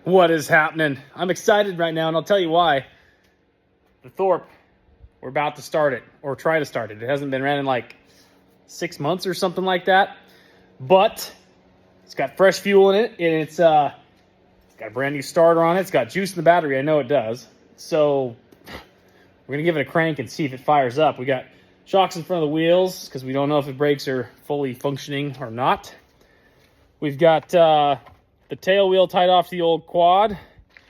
What is happening? I'm excited right now, and I'll tell you why. The Thorp, we're about to start it, or try to start it. It hasn't been ran in like 6 months or something like that, but it's got fresh fuel in it, and it's got a brand new starter on it. It's got juice in the battery. I know it does. So we're gonna give it a crank and see if it fires up. We got shocks in front of the wheels because we don't know if the brakes are fully functioning or not. We've got the tail wheel tied off to the old quad.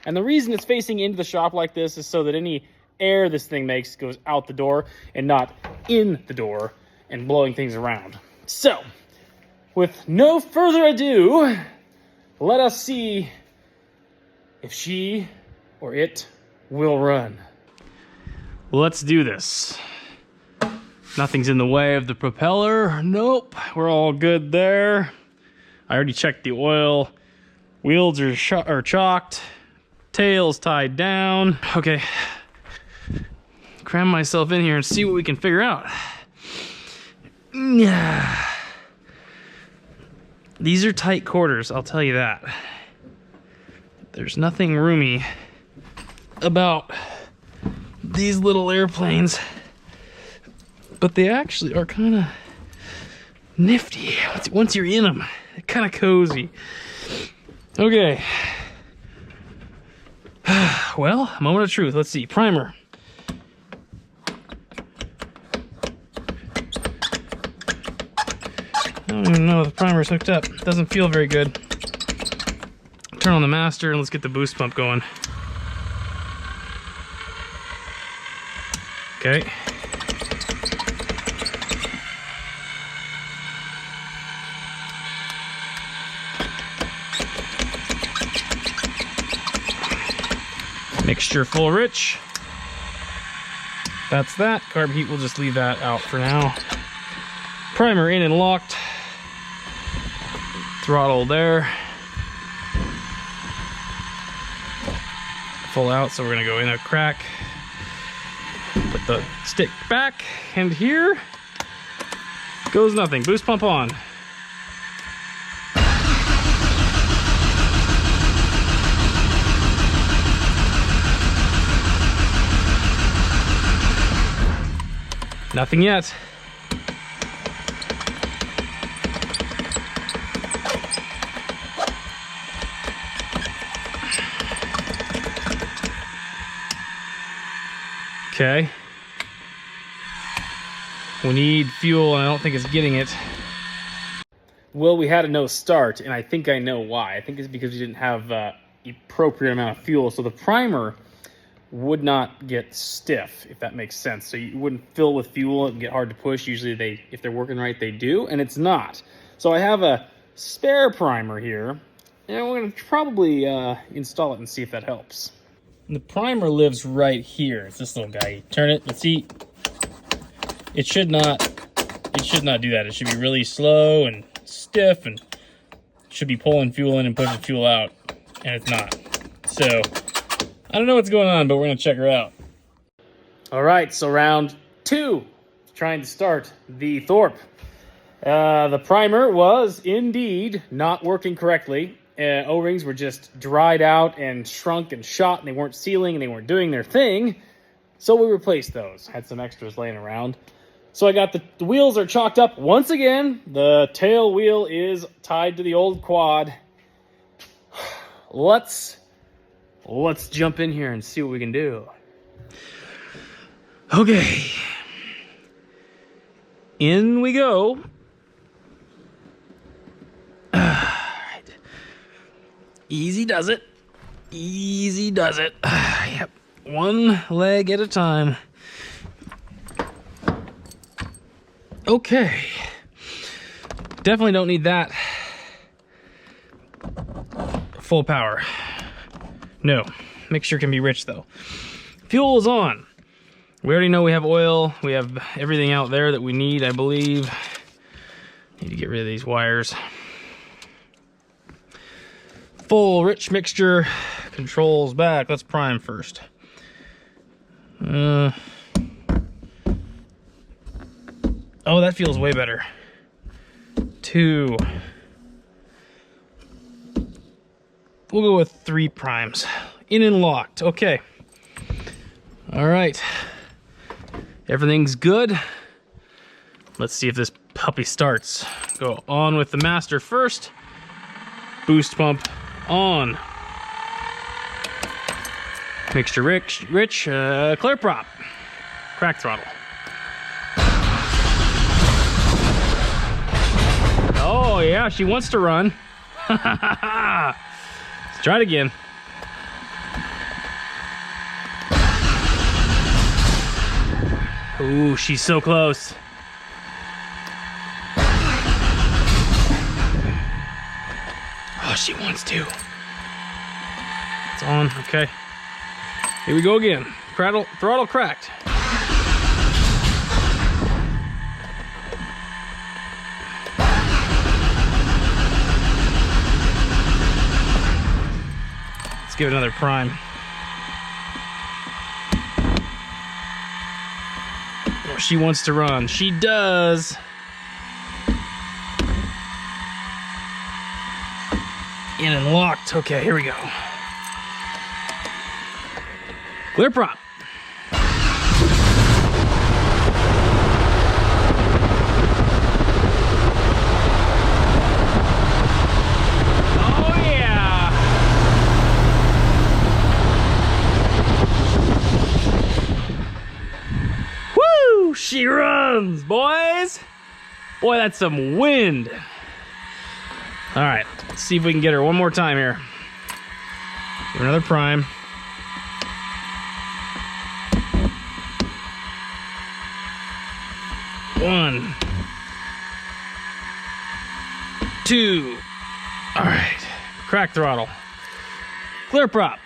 And the reason it's facing into the shop like this is so that any air this thing makes goes out the door and not in the door and blowing things around. So, with no further ado, let us see if she or it will run. Let's do this. Nothing's in the way of the propeller. Nope, we're all good there. I already checked the oil. Wheels are chalked. Tail's tied down. Okay. Cram myself in here and see what we can figure out. These are tight quarters, I'll tell you that. There's nothing roomy about these little airplanes, but they actually are kind of nifty once you're in them. They're kind of cozy. Okay. Well, moment of truth. Let's see. Primer. I don't even know if the primer's hooked up. It doesn't feel very good. Turn on the master and let's get the boost pump going. Okay. Mixture full rich. That's that. Carb heat, we'll just leave that out for now. Primer in and locked. Throttle there. Full out, so we're gonna go in a crack. Put the stick back, and here goes nothing. Boost pump on. Nothing yet. Okay. We need fuel, and I don't think it's getting it. Well, we had a no start, and I think I know why. I think it's because we didn't have the appropriate amount of fuel. So the primer would not get stiff, if that makes sense. So you wouldn't fill with fuel and get hard to push. Usually if they're working right, they do, and it's not. So I have a spare primer here, and we're gonna probably install it and see if that helps. And the primer lives right here. It's this little guy. You turn it, let's see. It should not do that. It should be really slow and stiff, and should be pulling fuel in and pushing fuel out, and it's not. So I don't know what's going on, but we're gonna check her out. All right, so round 2, trying to start the Thorp. The primer was indeed not working correctly. O-rings were just dried out and shrunk and shot, and they weren't sealing and they weren't doing their thing. So we replaced those. Had some extras laying around. So I got the wheels are chalked up once again. The tail wheel is tied to the old quad. Let's jump in here and see what we can do. Okay. In we go. Easy does it. Easy does it. Yep. One leg at a time. Okay. Definitely don't need that. Full power. No. Mixture can be rich though. Fuel is on. We already know we have oil. We have everything out there that we need, I believe. Need to get rid of these wires. Full rich mixture. Controls back. Let's prime first. Oh, that feels way better. 2. We'll go with 3 primes. In and locked. Okay. All right. Everything's good. Let's see if this puppy starts. Go on with the master first. Boost pump on. Mixture rich, clear prop. Crack throttle. Oh yeah, she wants to run. Let's try it again. Ooh, she's so close. Oh, she wants to. It's on, okay. Here we go again. Throttle cracked. Let's give it another prime. Oh, she wants to run. She does. In and locked. Okay, here we go. Clear prop. Oh yeah. Woo! She runs, boys. Boy, that's some wind. All right, let's see if we can get her one more time here. Give her another prime. One, 2. All right, crack throttle. Clear prop.